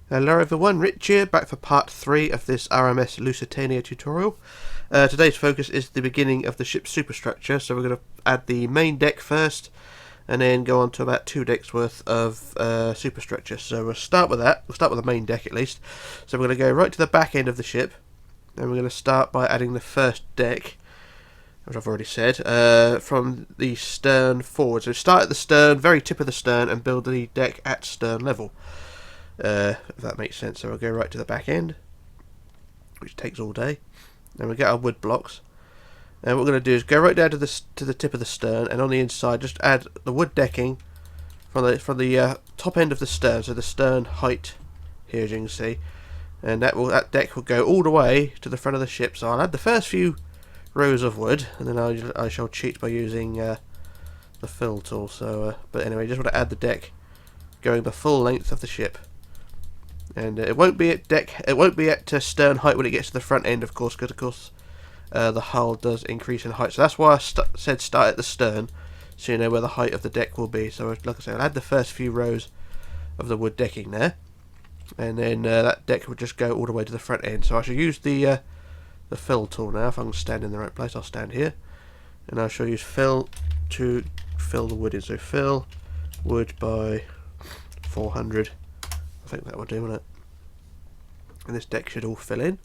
Hello everyone, Rich here, back for part 3 of this RMS Lusitania tutorial. Today's focus is the beginning of the ship's superstructure, so we're going to add the main deck first, and then go on to about 2 decks worth of superstructure. So we'll start with that, we'll start with the main deck at least. So we're going to go right to the back end of the ship, and we're going to start by adding the first deck, which I've already said, from the stern forward. So start at the stern, very tip of the stern, and build the deck at stern level. If that makes sense. So we'll go right to the back end, which takes all day. Then we get our wood blocks, and what we're going to do is go right down to the tip of the stern, and on the inside just add the wood decking from the top end of the stern, so the stern height here, as you can see, and that deck will go all the way to the front of the ship. So I'll add the first few rows of wood, and then I shall cheat by using the fill tool. So, but anyway, just want to add the deck going the full length of the ship. And it won't be at stern height when it gets to the front end, of course, because of course the hull does increase in height. So that's why I said start at the stern, so you know where the height of the deck will be. So like I said, I'll add the first few rows of the wood decking there, and then that deck will just go all the way to the front end. So I shall use the fill tool now. If I can stand in the right place, I'll stand here, and I shall use fill to fill the wood in. So fill wood by 400. I think that will do, won't it? And this deck should all fill in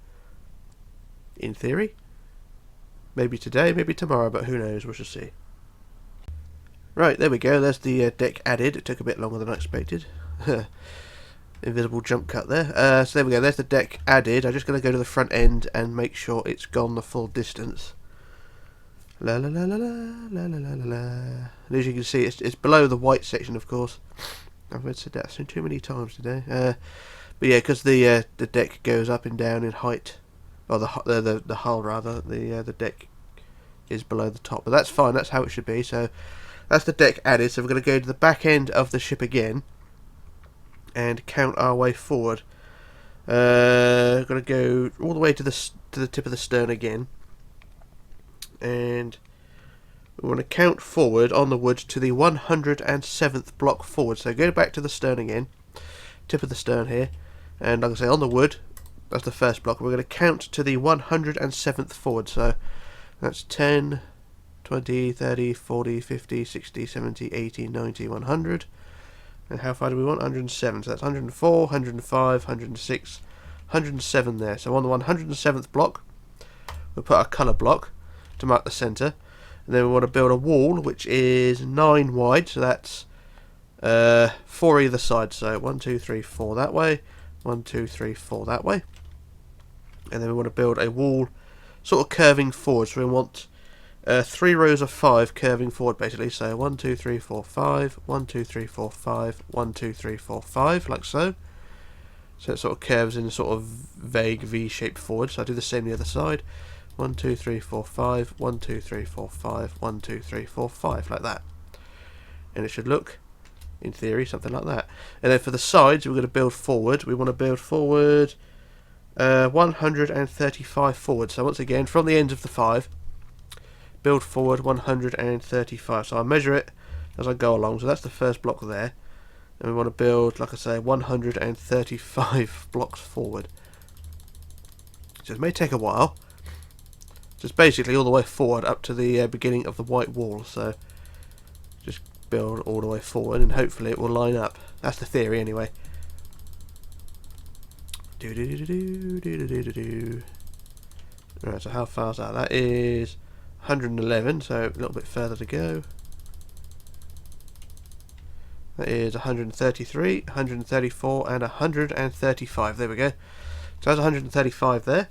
theory. Maybe today, maybe tomorrow, but who knows, we shall see. Right, there we go, there's the deck added. It took a bit longer than I expected. Invisible jump cut there. So there we go, there's the deck added. I'm just going to go to the front end and make sure it's gone the full distance. La la la la la la la la la. And as you can see, it's below the white section, of course. I've said that too many times today. But yeah, because the deck goes up and down in height, or the hull rather, the deck is below the top. But that's fine. That's how it should be. So that's the deck added. So we're going to go to the back end of the ship again and count our way forward. We're going to go all the way to the tip of the stern again, and we want to count forward on the wood to the 107th block forward. So go back to the stern again, tip of the stern here, and like I say, on the wood, that's the first block. We're going to count to the 107th forward. So that's 10, 20, 30, 40, 50, 60, 70, 80, 90, 100. And how far do we want? 107. So that's 104, 105, 106, 107 there. So on the 107th block, we'll put our colour block to mark the centre. And then we want to build a wall which is 9 wide, so that's 4 either side. So 1, 2, 3, 4 that way, 1, 2, 3, 4 that way. And then we want to build a wall sort of curving forward. So we want 3 rows of 5 curving forward basically. So 1, 2, 3, 4, 5, 1, 2, 3, 4, 5, 1, 2, 3, 4, 5, like so. So it sort of curves in a sort of vague V shape forward. So I do the same the other side. 1, 2, 3, 4, 5, 1, 2, 3, 4, 5, 1, 2, 3, 4, 5, like that. And it should look, in theory, something like that. And then for the sides, we're going to build forward. We want to build forward 135 forward. So once again, from the ends of the 5, build forward 135. So I'll measure it as I go along. So that's the first block there. And we want to build, like I say, 135 blocks forward. So it may take a while. Just basically all the way forward up to the beginning of the white wall. So just build all the way forward, and hopefully it will line up. That's the theory, anyway. Right, so how far is that? That is 111, so a little bit further to go. That is 133, 134, and 135. There we go. So that's 135 there.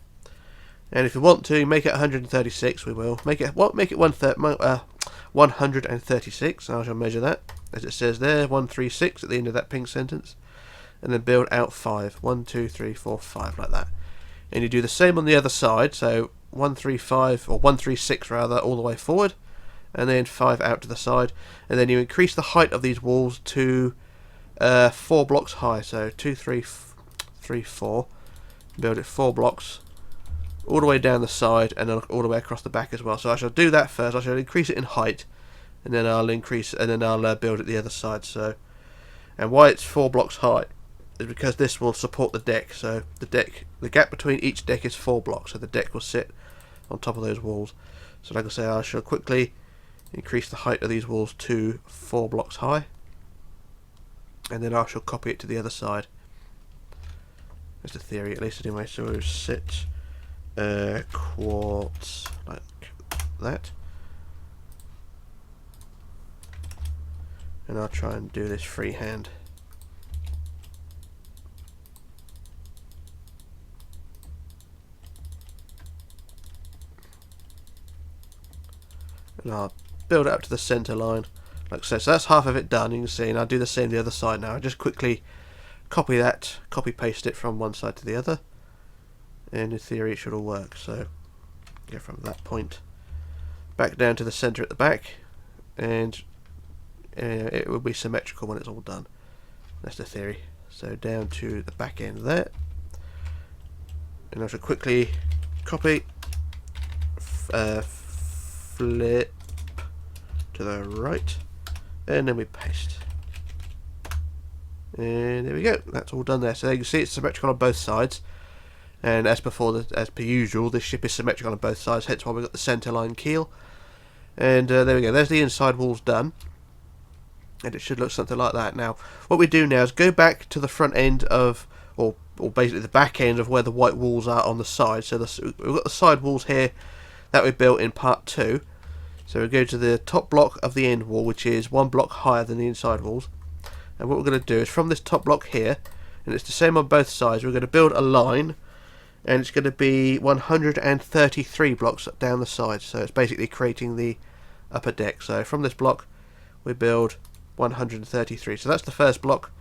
And if we want to make it 136, we will make it 136. I shall measure that as it says there, 136 at the end of that pink sentence, and then build out 5. 1, 2, 3, 4, 5, like that. And you do the same on the other side. So 135 or 136 rather, all the way forward, and then 5 out to the side, and then you increase the height of these walls to 4 blocks high. So 2, 3, 3, 4. Build it 4 blocks. All the way down the side, and then all the way across the back as well. So I shall do that first. I shall increase it in height, and then I'll build it the other side. So, and why it's 4 blocks high is because this will support the deck. So the gap between each deck is 4 blocks, so the deck will sit on top of those walls. So like I say, I shall quickly increase the height of these walls to 4 blocks high, and then I shall copy it to the other side. That's the theory, at least anyway. So we'll sit quartz like that, and I'll try and do this freehand. And I'll build it up to the centre line like so. So that's half of it done, you can see, and I'll do the same the other side now. I just quickly copy that, copy paste it from one side to the other, and in theory it should all work. So go from that point back down to the centre at the back, and it will be symmetrical when it's all done. That's the theory. So down to the back end there, and I should quickly copy, flip to the right, and then we paste, and there we go. That's all done there. So you can see it's symmetrical on both sides, and as before, as per usual, this ship is symmetrical on both sides, hence why we've got the centre line keel. And there we go, there's the inside walls done, and it should look something like that. Now what we do now is go back to the front end of, or basically the back end of where the white walls are on the side. So we've got the side walls here that we built in part 2. So we go to the top block of the end wall, which is 1 block higher than the inside walls, and what we're going to do is from this top block here, and it's the same on both sides, we're going to build a line, and it's going to be 133 blocks down the side. So it's basically creating the upper deck. So from this block we build 133. So that's the first block,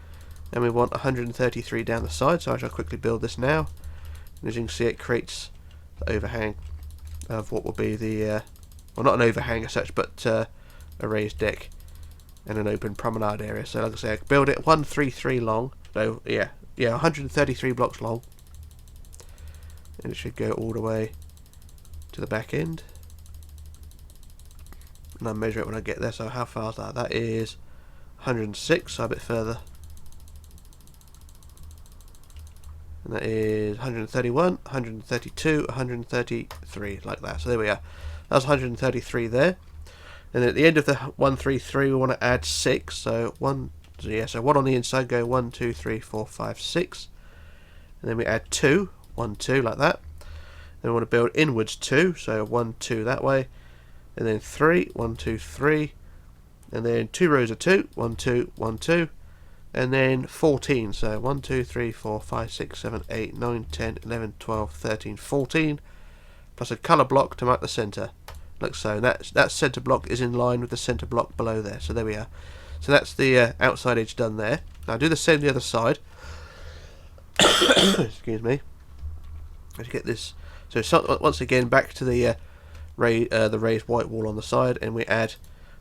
and we want 133 down the side. So I shall quickly build this now, and as you can see, it creates the overhang of what will be the well, not an overhang as such, but a raised deck and an open promenade area. So like I say, I build it 133 long, so yeah 133 blocks long, and it should go all the way to the back end, and I'll measure it when I get there. So how far is that? That is 106, so a bit further, and that is 131, 132, 133, like that. So there we are. That's 133 there, and at the end of the 133 we want to add 6. So one on the inside, go 1, 2, 3, 4, 5, 6, and then we add 2, 1, 2, like that. Then we want to build inwards 2, so 1, 2 that way, and then 3, 1, 2, 3, and then 2 rows of 2, 1, 2, 1, 2, and then 14. So 1, 2, 3, 4, 5, 6, 7, 8, 9, 10, 11, 12, 13, 14, plus a colour block to mark the centre, like so. And that centre block is in line with the centre block below there. So there we are. So that's the outside edge done there. Now do the same the other side. Excuse me. Let's get this. So once again, back to the raised white wall on the side, and we add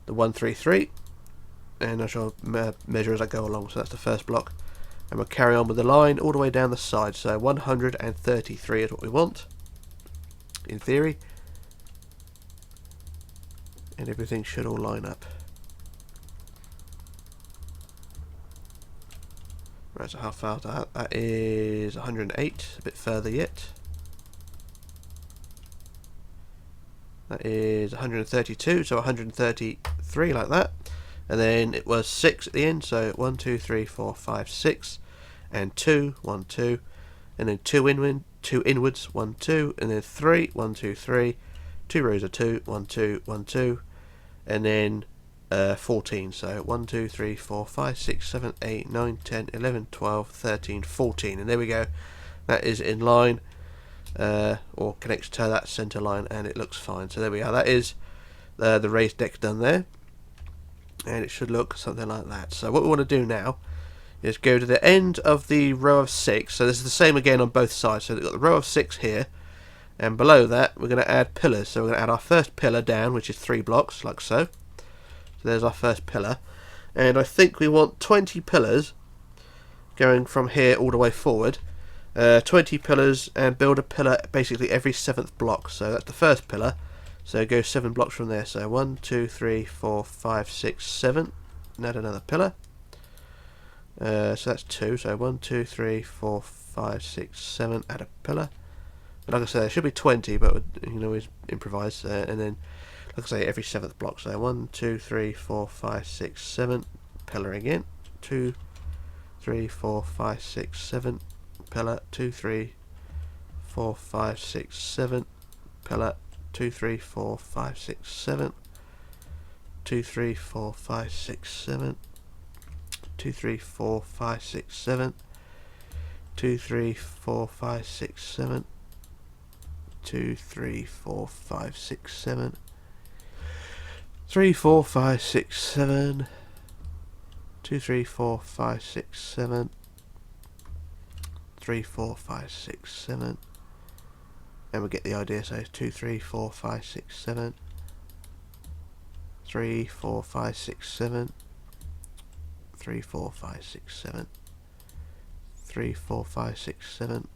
the 133, and I shall measure as I go along. So that's the first block, and we'll carry on with the line all the way down the side. So 133 is what we want, in theory, and everything should all line up. Right, so how far is that? That is 108, a bit further yet. That is 132, so 133, like that. And then it was 6 at the end, so 1, 2, 3, 4, 5, 6, and 2, 1, 2, and then 2 inwards, 1, 2, and then 3, 1, 2, 3, 2 rows of 2, 1, 2, 1, 2, and then 14. So 1, 2, 3, 4, 5, 6, 7, 8, 9, 10, 11, 12, 13, 14, and there we go. That is in line, or connects to that centre line, and it looks fine. So there we are. That is the raised deck done there, and it should look something like that. So what we want to do now is go to the end of the row of 6. So this is the same again on both sides. So we've got the row of 6 here, and below that we're going to add pillars. So we're going to add our first pillar down, which is 3 blocks, like so. So there's our first pillar, and I think we want 20 pillars going from here all the way forward. 20 pillars, and build a pillar basically every 7th block. So that's the first pillar, so go 7 blocks from there. So 1, 2, 3, 4, 5, 6, 7, and add another pillar. So that's 2. So 1, 2, 3, 4, 5, 6, 7. Add a pillar. But like I said, there should be 20, but you can always improvise. And then, like I say, every 7th block. So 1, 2, 3, 4, 5, 6, 7. Pillar again. 2, 3, 4, 5, 6, 7. Pillar. 2, 3, 4, 5, 6, 7. Pillar. 2, 3, 4, 5, 6, 7. 2, 3, 4, 5, 6, 7. 2, 3, 4, 5, 6, 7. 2, 3, 4, 5, 6, 7. 2, 3, 4, 5, 6, 7. 3, 4, 5, 6, 7. 2, 3, 4, 5, 6, 7. 3, 4, 5, 6, 7. And we get the idea. So it's 2, 3, 4, 5, 6, 7. 3, 4, 5, 6, 7. 3, 4, 5, 6, 7. 3, 4, 5, 6, 7.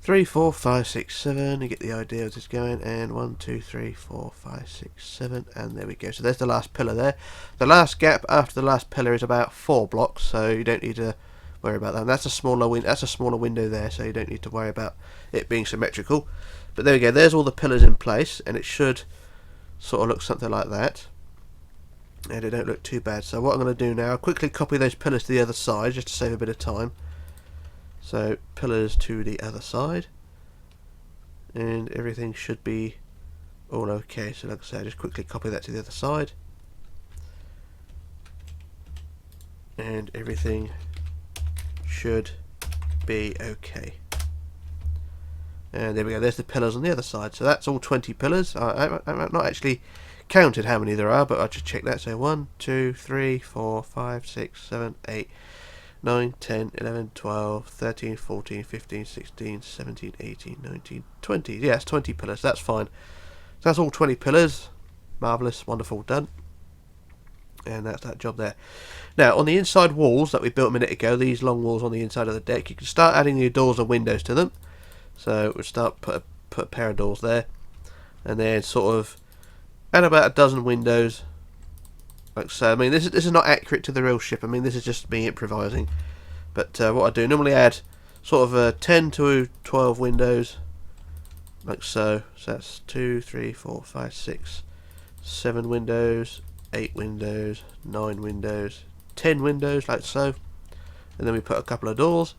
3, 4, 5, 6, 7. You get the idea of this going. And 1, 2, 3, 4, 5, 6, 7. And there we go. So there's the last pillar there. The last gap after the last pillar is about 4 blocks, so you don't need to worry about that. And that's a smaller window there, so you don't need to worry about it being symmetrical. But there we go. There's all the pillars in place, and it should sort of look something like that. And they don't look too bad. So what I'm going to do now, I'll quickly copy those pillars to the other side just to save a bit of time. So pillars to the other side, and everything should be all okay. So like I say, I just quickly copy that to the other side, and everything should be okay. And there we go, there's the pillars on the other side. So that's all 20 pillars. I've not actually counted how many there are, but I'll just check that. So 1, 2, 3, 4, 5, 6, 7, 8, 9, 10, 11, 12, 13, 14, 15, 16, 17, 18, 19, 20. Yeah, it's 20 pillars. That's fine. So that's all 20 pillars. Marvellous, wonderful, done. And that's that job there. Now, on the inside walls that we built a minute ago, these long walls on the inside of the deck, you can start adding your doors and windows to them. So we'll start put a pair of doors there, and then sort of add about a dozen windows, like so. I mean, this is not accurate to the real ship. I mean, this is just me improvising. But what I do normally add sort of 10 to 12 windows, like so. So that's 2, 3, 4, 5, 6, 7 windows, 8 windows, 9 windows, 10 windows, like so. And then we put a couple of doors,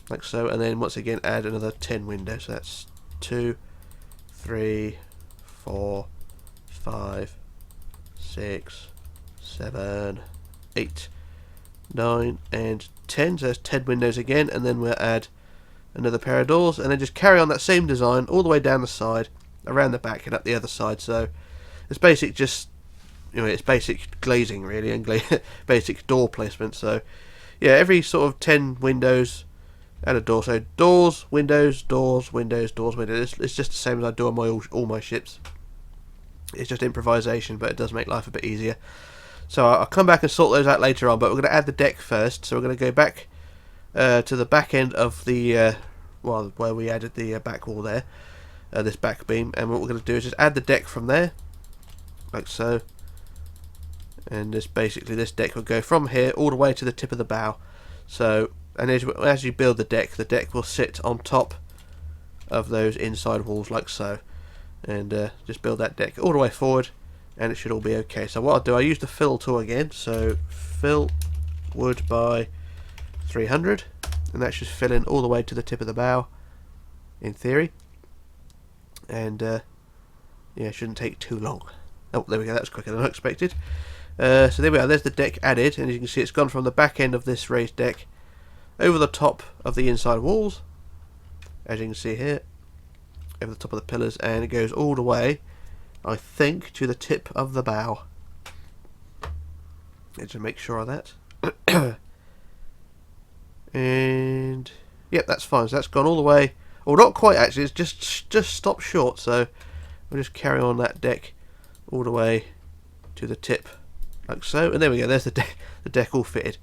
like so, and then once again add another 10 windows. So that's 2, 3, 4, 5, 6, 7, 8, 9, and 10. So there's 10 windows again, and then we'll add another pair of doors, and then just carry on that same design all the way down the side, around the back, and up the other side. So it's basic, just it's basic glazing really, and basic door placement. So yeah, every sort of 10 windows and a door. So doors, windows, doors, windows, doors, windows. It's just the same as I do on all my ships. It's just improvisation, but it does make life a bit easier. So I'll come back and sort those out later on, but we're going to add the deck first. So we're going to go back to the back end of the where we added the back wall there, this back beam, and what we're going to do is just add the deck from there, like so. And this deck will go from here all the way to the tip of the bow. So, and as you build the deck will sit on top of those inside walls, like so. And just build that deck all the way forward, and it should all be okay. So what I'll do, I use the fill tool again. So fill wood by 300, and that should fill in all the way to the tip of the bow, in theory. And yeah, it shouldn't take too long. Oh, there we go. That was quicker than I expected. So there we are. There's the deck added, and as you can see, it's gone from the back end of this raised deck over the top of the inside walls, as you can see here, over the top of the pillars, and it goes all the way, I think, to the tip of the bow. Let's just make sure of that. And yep, that's fine. So that's gone all the way. Well, not quite actually. It's just stopped short. So we'll just carry on that deck all the way to the tip, like so. And there we go. There's the deck all fitted.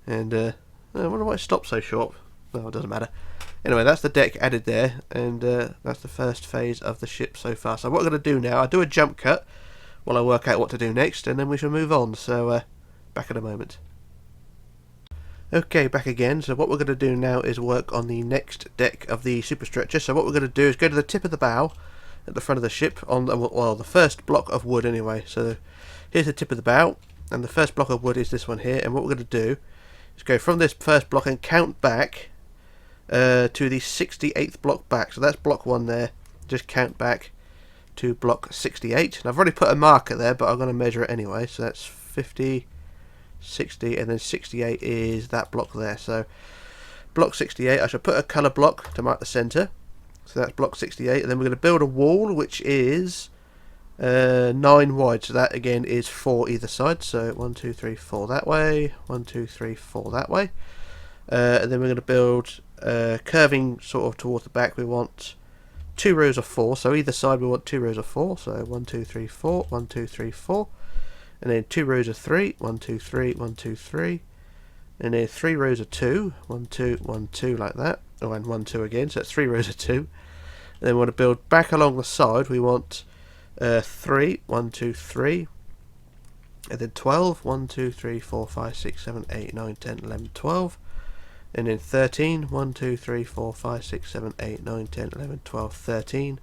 And I wonder why it stopped so short. Well, it doesn't matter. Anyway, that's the deck added there, and that's the first phase of the ship so far. So what I'm going to do now, I'll do a jump cut while I work out what to do next, and then we shall move on. So back in a moment. Okay, back again. So what we're going to do now is work on the next deck of the superstructure. So what we're going to do is go to the tip of the bow at the front of the ship on the, well, the first block of wood anyway. So here's the tip of the bow, and the first block of wood is this one here. And what we're going to do is go from this first block and count back to the 68th block back. So that's block 1 there. Just count back to block 68. And I've already put a marker there, but I'm going to measure it anyway. So that's 50, 60, and then 68 is that block there. So block 68, I shall put a colour block to mark the centre. So that's block 68, and then we're going to build a wall which is 9 wide. So that again is 4 either side. So 1, 2, 3, 4 that way, 1, 2, 3, 4 that way. And then we're going to build curving sort of towards the back. We want 2 rows of 4. So either side we want 2 rows of 4. So 1, 2, 3, 4, 1, 2, 3, 4. And then 2 rows of 3, 1, 2, 3, 1, 2, 3, and then 3 rows of 2, 1, 2, 1, 2 like that, oh, and 1, 2 again, so that's 3 rows of 2. And then we want to build back along the side. We want 3, 1, 2, 3, and then 12, 1, 2, 3, 4, 5, 6, 7, 8, 9, 10, 11, 12, and then 13, 1, 2, 3, 4, 5, 6, 7, 8, 9, 10, 11, 12, 13.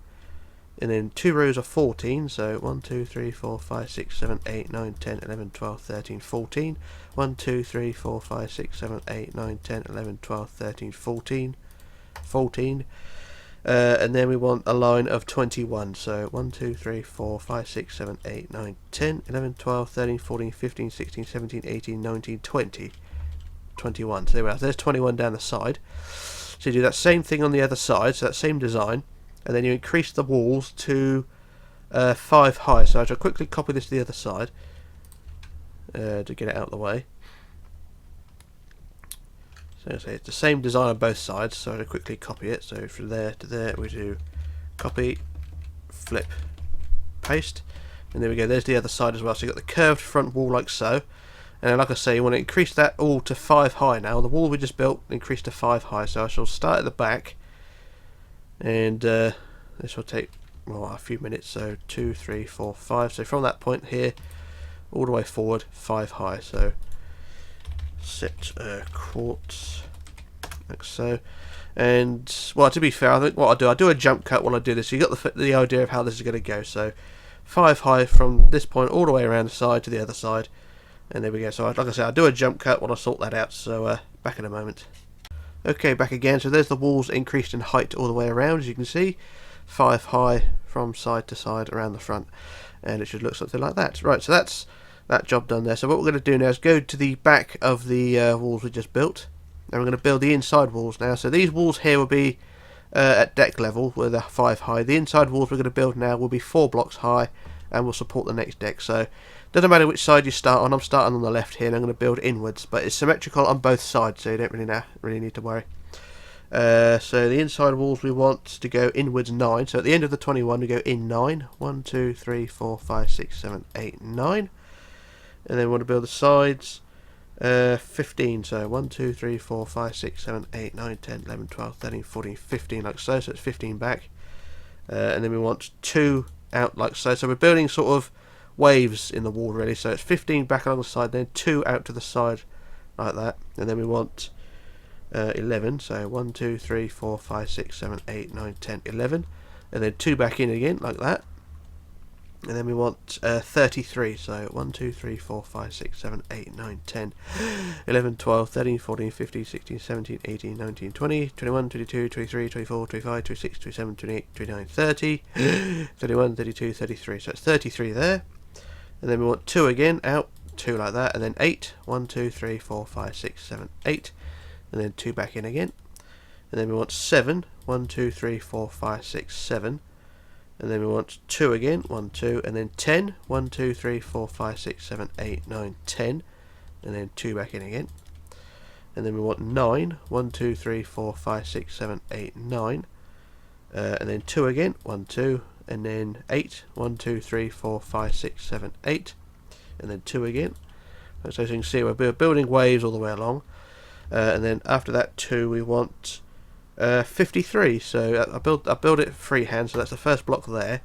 And then 2 rows of 14, so 1, 2, 3, 4, 5, 6, 7, 8, 9, 10, 11, 12, 13, 14. 1, 2, 3, 4, 5, 6, 7, 8, 9, 10, 11, 12, 13, 14. 14. And then we want a line of 21, so 1, 2, 3, 4, 5, 6, 7, 8, 9, 10, 11, 12, 13, 14, 15, 16, 17, 18, 19, 20. 21. So there we are. There's 21 down the side. So you do that same thing on the other side, so that same design. And then you increase the walls to 5 high. So I shall quickly copy this to the other side to get it out of the way. So it's the same design on both sides, so I'll quickly copy it. So from there to there we do copy, flip, paste, and there we go. There's the other side as well. So you've got the curved front wall like so. And like I say, you want to increase that all to 5 high now. The wall we just built increased to 5 high. So I shall start at the back. And this will take, well, a few minutes, so 2, 3, 4, 5. So from that point here all the way forward 5 high. So set quartz like so. And well, to be fair, I think what I do a jump cut while I do this. So you got the idea of how this is going to go. So 5 high from this point all the way around the side to the other side, and there we go. So like I said, I'll do a jump cut while I sort that out. So back in a moment. Okay, back again. So there's the walls increased in height all the way around, as you can see. 5 high from side to side around the front. And it should look something like that. Right, so that's that job done there. So what we're going to do now is go to the back of the walls we just built. And we're going to build the inside walls now. So these walls here will be at deck level, with a 5 high. The inside walls we're going to build now will be 4 blocks high and will support the next deck. So doesn't matter which side you start on. I'm starting on the left here and I'm going to build inwards, but it's symmetrical on both sides, so you don't really need to worry. So the inside walls we want to go inwards 9. So at the end of the 21 we go in 9. 1, 2, 3, 4, 5, 6, 7, 8, 9. And then we want to build the sides 15. So 1, 2, 3, 4, 5, 6, 7, 8, 9, 10, 11, 12, 13, 14, 15 like so. So it's 15 back. And then we want 2 out like so. So we're building sort of waves in the wall really. So it's 15 back along the side, then 2 out to the side like that. And then we want 11, so 1, 2, 3, 4, 5, 6, 7, 8, 9, 10, 11, and then 2 back in again like that. And then we want 33, so 1, 2, 3, 4, 5, 6, 7, 8, 9, 10, 11, 12, 13, 14, 15, 16, 17, 18, 19, 20, 21, 22, 23, 24, 25, 26, 27, 28, 29, 30, 31, 32, 33, so it's 33 there. And then we want 2 again, out, 2 like that, and then 8, 1, 2, 3, 4, 5, 6, 7, 8, and then 2 back in again. And then we want 7, 1, 2, 3, 4, 5, 6, 7, and then we want 2 again, 1, 2, and then 10, 1, 2, 3, 4, 5, 6, 7, 8, 9, 10, and then 2 back in again. And then we want 9, 1, 2, 3, 4, 5, 6, 7, 8, 9, and then 2 again, 1, 2, and then 8, 1, 2, 3, 4, 5, 6, 7, 8, and then 2 again. So as you can see, we're building waves all the way along. And then after that 2 we want 53. So I build it freehand, so that's the first block there.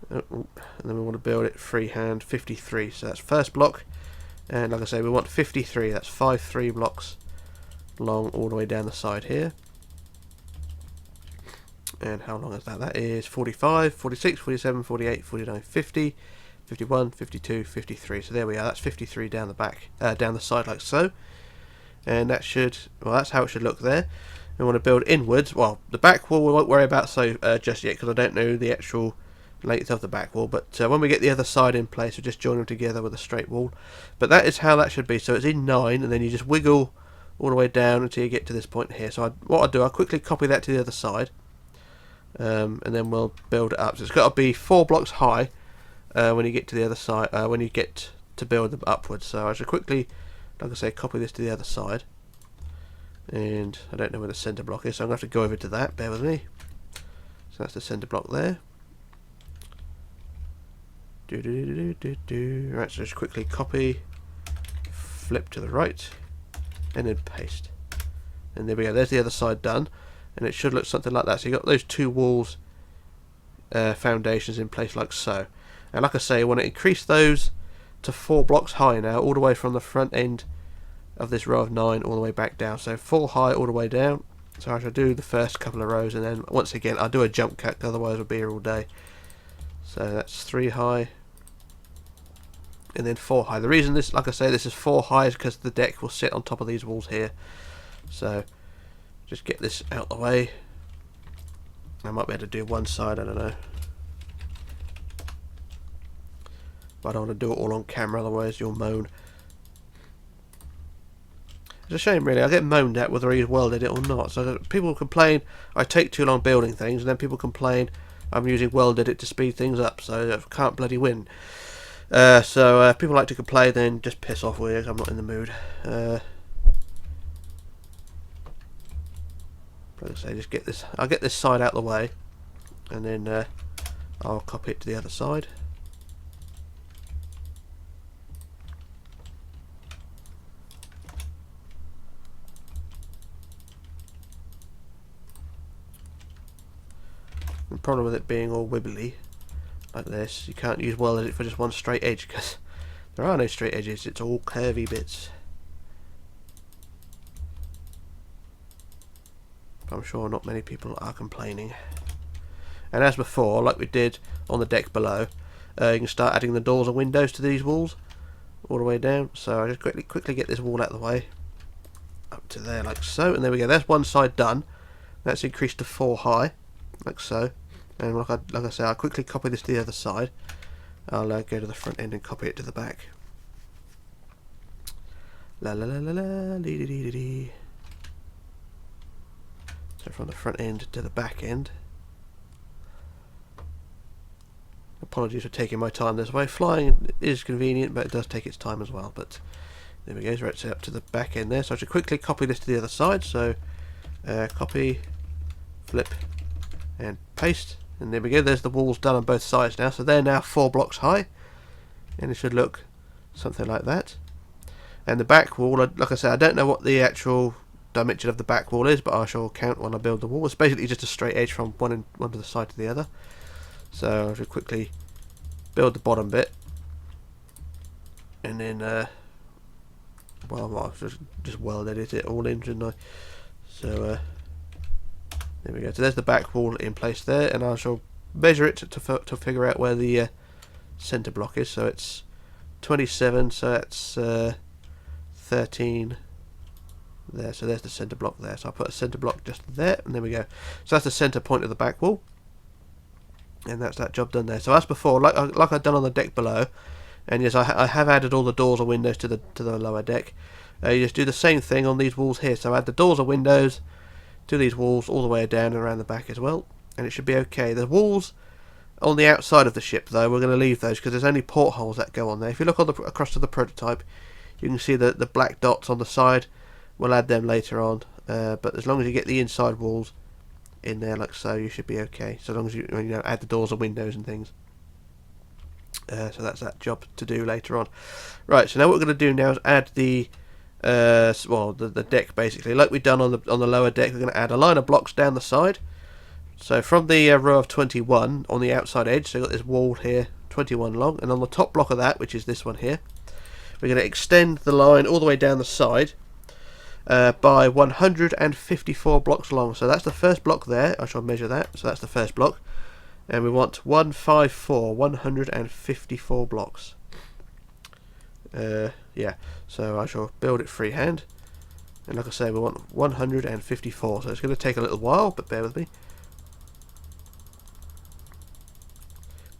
And then we want to build it freehand 53. So that's first block, And like I say, we want 53. That's 53 blocks long all the way down the side here. And how long is that? That is 45, 46, 47, 48, 49, 50, 51, 52, 53. So there we are. That's 53 down the back, down the side like so. And that should, well, that's how it should look there. We want to build inwards. Well, the back wall we won't worry about just yet, because I don't know the actual length of the back wall. But when we get the other side in place, we'll just join them together with a straight wall. But that is how that should be. So it's in 9, and then you just wiggle all the way down until you get to this point here. So what I'll do, I'll quickly copy that to the other side. And then we'll build it up. So it's got to be 4 blocks high when you get to the other side, when you get to build them upwards. So I should quickly, like I say, copy this to the other side. And I don't know where the centre block is, so I'm going to have to go over to that. Bear with me. So that's the centre block there. Right, so just quickly copy, flip to the right, and then paste. And there we go. There's the other side done. And it should look something like that. So you've got those 2 walls foundations in place like so. And like I say, I want to increase those to 4 blocks high now, all the way from the front end of this row of 9 all the way back down. So 4 high all the way down. So I shall do the first couple of rows, and then once again I'll do a jump cut, otherwise we'll be here all day. So that's 3 high, and then 4 high. The reason this, like I say, this is 4 high is because the deck will sit on top of these walls here. So just get this out the way. I might be able to do one side, I don't know. But I don't want to do it all on camera, otherwise you'll moan. It's a shame really, I get moaned at whether he's welded it or not. So people complain I take too long building things, and then people complain I'm using welded it to speed things up, so I can't bloody win. So people like to complain, then just piss off with it. I'm not in the mood. Like I say, just get this. I'll get this side out the way, and then I'll copy it to the other side. The problem with it being all wibbly like this, you can't use welded it for just one straight edge, because there are no straight edges. It's all curvy bits. I'm sure not many people are complaining. And as before, like we did on the deck below, you can start adding the doors and windows to these walls all the way down. So I just quickly get this wall out of the way, up to there like so, and there we go. That's one side done. That's increased to 4 high, like so. And like I say, I'll quickly copy this to the other side. I'll go to the front end and copy it to the back. La la la la la, dee dee dee dee dee. So from the front end to the back end. Apologies for taking my time this way. Flying is convenient, but it does take its time as well. But there we go, so it's up to the back end there. So I should quickly copy this to the other side. So copy, flip, and paste. And there we go, there's the walls done on both sides now. So they're now 4 blocks high. And it should look something like that. And the back wall, like I said, I don't know what the actual dimension of the back wall is, but I shall count when I build the wall. It's basically just a straight edge from one to the side to the other. So I should quickly build the bottom bit, and then well, I'll just weld edit it all in, shouldn't I? So there we go. So there's the back wall in place there, and I shall measure it to figure out where the centre block is. So it's 27, so that's 13 there. So there's the centre block there. So I'll put a centre block just there, and there we go. So that's the centre point of the back wall, and that's that job done there. So as before, like I've done on the deck below, and yes, I have added all the doors and windows to the lower deck. You just do the same thing on these walls here. So add the doors and windows to these walls all the way down and around the back as well, and it should be okay. The walls on the outside of the ship, though, we're going to leave those because there's only portholes that go on there. If you look on across to the prototype, you can see the black dots on the side. We'll add them later on, but as long as you get the inside walls in there like so, you should be okay. So long as you add the doors and windows and things. So that's that job to do later on. Right, so now what we're going to do now is add the the deck basically, like we've done on the lower deck. We're going to add a line of blocks down the side. So from the row of 21 on the outside edge, so you've got this wall here, 21 long, and on the top block of that, which is this one here, we're going to extend the line all the way down the side by 154 blocks long. So that's the first block there. I shall measure that. So that's the first block. And we want 154 blocks. Yeah, so I shall build it freehand. And like I say, we want 154. So it's going to take a little while, but bear with me.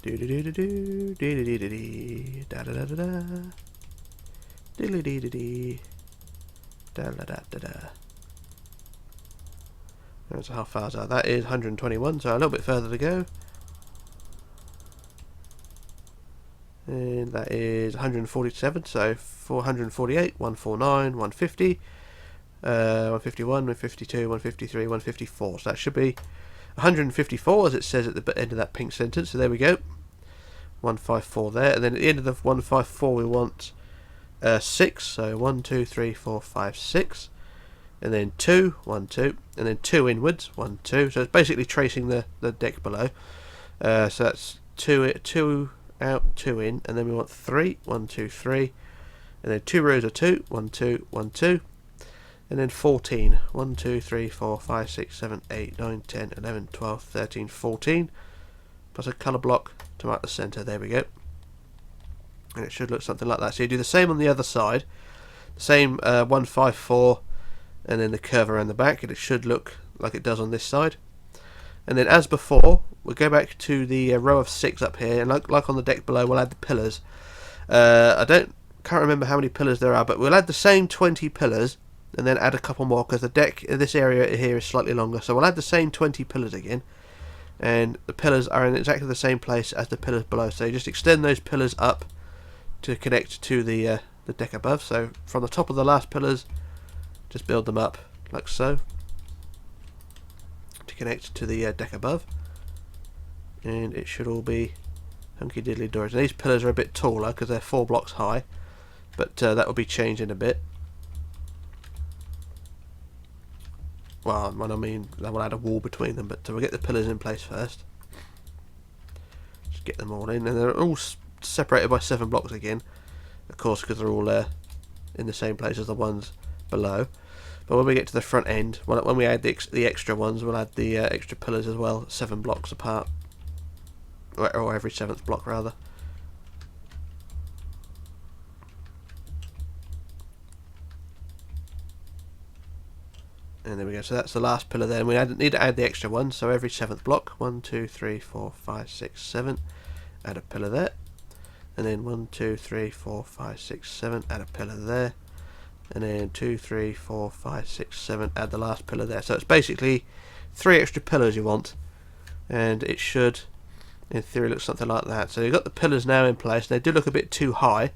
Da da da da da da da da da da da da da. So how far is that? That is 121, so a little bit further to go. And that is 147, so 448, 149, 150, 151, 152, 153, 154. So that should be 154 as it says at the end of that pink sentence. So there we go. 154 there, and then at the end of the 154 we want 6. So 1, 2, 3, 4, 5, 6, and then 2, 1, 2, and then 2 inwards, 1, 2. So it's basically tracing the deck below. So that's 2 out, 2 in, and then we want 3, 1, 2, 3, and then 2 rows of 2, 1, 2, 1, 2, and then 14, 1, 2, 3, 4, 5, 6, 7, 8, 9, 10, 11, 12, 13, 14, plus a colour block to mark the centre. There we go. And it should look something like that. So you do the same on the other side, the same 154, and then the curve around the back, and it should look like it does on this side. And then as before, we'll go back to the row of 6 up here, and like on the deck below, we'll add the pillars. I can't remember how many pillars there are, but we'll add the same 20 pillars, and then add a couple more, because the deck in this area here is slightly longer. So we'll add the same 20 pillars again, and the pillars are in exactly the same place as the pillars below. So you just extend those pillars up to connect to the deck above. So from the top of the last pillars, just build them up like so to connect to the deck above, and it should all be hunky diddly doors. And these pillars are a bit taller because they're 4 blocks high, but that will be changed in a bit. Well, when I mean that will add a wall between them, but we'll get the pillars in place first. Just get them all in, and they're all separated by 7 blocks again, of course, because they're all in the same place as the ones below. But when we get to the front end, when we add the extra ones, we'll add the extra pillars as well, 7 blocks apart, or every 7th block rather. And there we go. So that's the last pillar there. And we need to add the extra one. So every 7th block, 1, 2, 3, 4, 5, 6, 7, add a pillar there. And then 1, 2, 3, 4, 5, 6, 7, add a pillar there. And then 2, 3, 4, 5, 6, 7, add the last pillar there. So it's basically 3 extra pillars you want, and it should, in theory, look something like that. So you've got the pillars now in place. They do look a bit too high,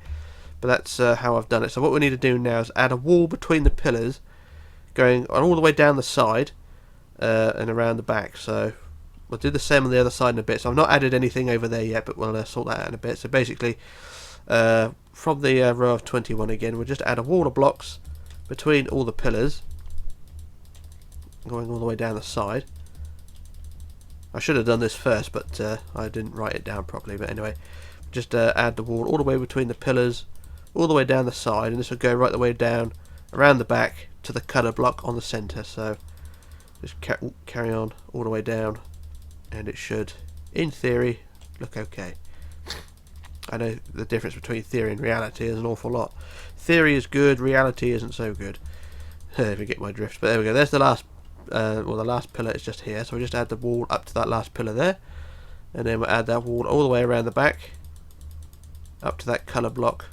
but that's how I've done it. So what we need to do now is add a wall between the pillars, going all the way down the side and around the back. So we'll do the same on the other side in a bit. So I've not added anything over there yet, but we'll sort that out in a bit. So basically, from the row of 21 again, we'll just add a wall of blocks between all the pillars, going all the way down the side. I should have done this first, but I didn't write it down properly. But anyway, just add the wall all the way between the pillars, all the way down the side, and this will go right the way down around the back to the colour block on the centre. So just carry on all the way down, and it should, in theory, look okay. I know the difference between theory and reality is an awful lot. Theory is good, reality isn't so good. If you get my drift. But there we go. There's the last, well, the last pillar is just here. So we just add the wall up to that last pillar there, and then we'll add that wall all the way around the back, up to that colour block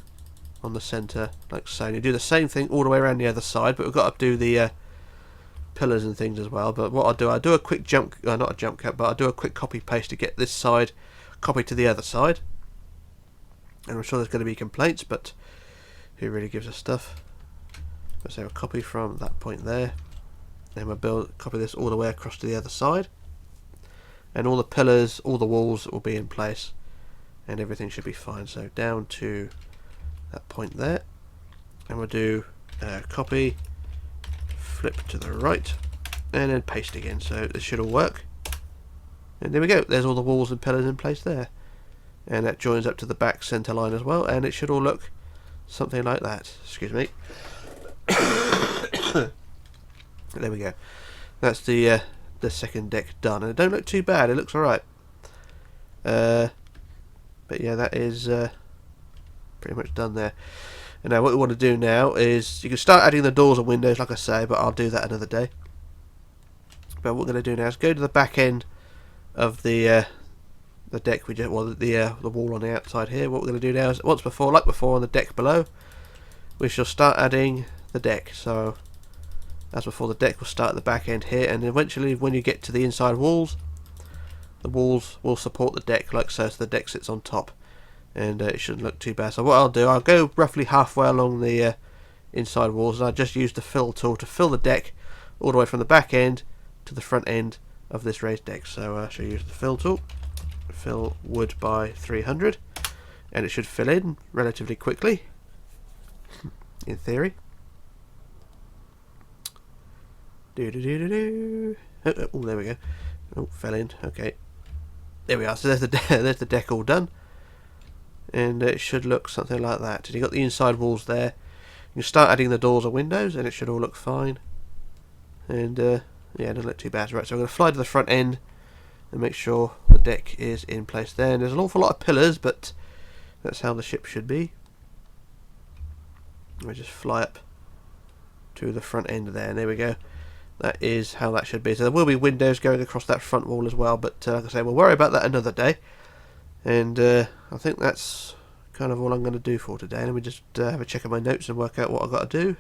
on the centre, like so. And you do the same thing all the way around the other side, but we've got to do the pillars and things as well. But what I'll do a quick jump, not a jump cut, but I'll do a quick copy paste to get this side copied to the other side. And I'm sure there's going to be complaints, but who really gives a stuff? Let's say we'll copy from that point there, then we'll copy this all the way across to the other side, and all the pillars, all the walls will be in place, and everything should be fine. So down to that point there, and we'll do copy, flip to the right, and then paste again. So this should all work, and there we go. There's all the walls and pillars in place there, and that joins up to the back centre line as well, and it should all look something like that. Excuse me. There we go. That's the second deck done, and it don't look too bad. It looks alright. But yeah, that is pretty much done there. And now what we want to do now is you can start adding the doors and windows, like I say, but I'll do that another day. But what we're going to do now is go to the back end of the deck. The wall on the outside here. What we're going to do now is, like before on the deck below, we shall start adding the deck. So as before, the deck will start at the back end here, and eventually when you get to the inside walls, the walls will support the deck like so, so the deck sits on top, and it shouldn't look too bad. So what I'll do, I'll go roughly halfway along the inside walls, and I just use the fill tool to fill the deck all the way from the back end to the front end of this raised deck. So I shall use the fill tool, fill wood by 300, and it should fill in relatively quickly, in theory. Oh, there we go. Oh, fell in. Okay, there we are. So there's the deck all done, and it should look something like that. And you've got the inside walls there. You can start adding the doors or windows, and it should all look fine. And yeah, it doesn't look too bad. Right, so I'm going to fly to the front end and make sure the deck is in place there. And there's an awful lot of pillars, but that's how the ship should be. We just fly up to the front end there, and there we go. That is how that should be. So there will be windows going across that front wall as well, but like I say, we'll worry about that another day. And I think that's kind of all I'm going to do for today. Let me just have a check of my notes and work out what I've got to do.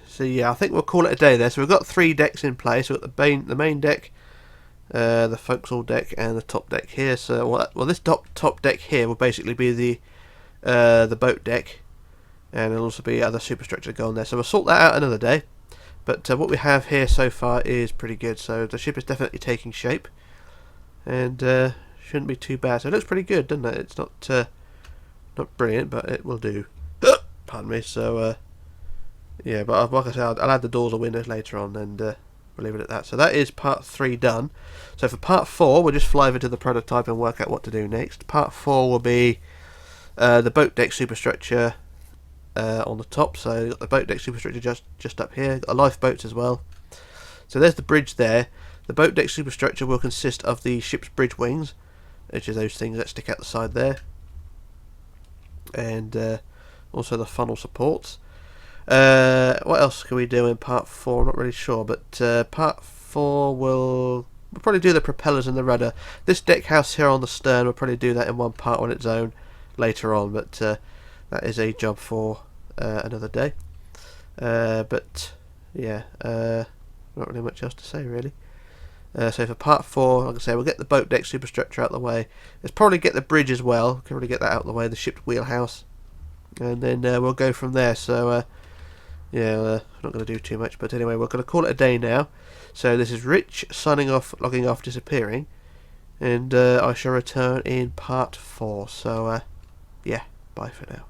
So yeah, I think we'll call it a day there. So we've got 3 decks in place. We've got the main deck, the forecastle deck, and the top deck here. So well, this top deck here will basically be the boat deck, and there'll also be other superstructure going there. So we'll sort that out another day. But what we have here so far is pretty good. So the ship is definitely taking shape, and shouldn't be too bad. So it looks pretty good, doesn't it? It's not brilliant, but it will do. Pardon me. So yeah, but like I said, I'll add the doors or windows later on, and we'll leave it at that. So that is part 3 done. So for part 4, we'll just fly over to the prototype and work out what to do next. Part 4 will be the boat deck superstructure on the top. So you've got the boat deck superstructure just up here. Got a lifeboats as well. So there's the bridge there. The boat deck superstructure will consist of the ship's bridge wings, which is those things that stick out the side there, and also the funnel supports. What else can we do in part 4? I'm not really sure, but part 4 we'll probably do the propellers and the rudder. This deck house here on the stern, we'll probably do that in one part on its own later on, but that is a job for another day. But yeah, not really much else to say really. So for part 4, like I say, we'll get the boat deck superstructure out of the way. Let's probably get the bridge as well. Can probably get that out of the way, the ship's wheelhouse, and then we'll go from there. So yeah, not going to do too much, but anyway, we're going to call it a day now. So this is Rich signing off, logging off, disappearing, and I shall return in part 4. So yeah, bye for now.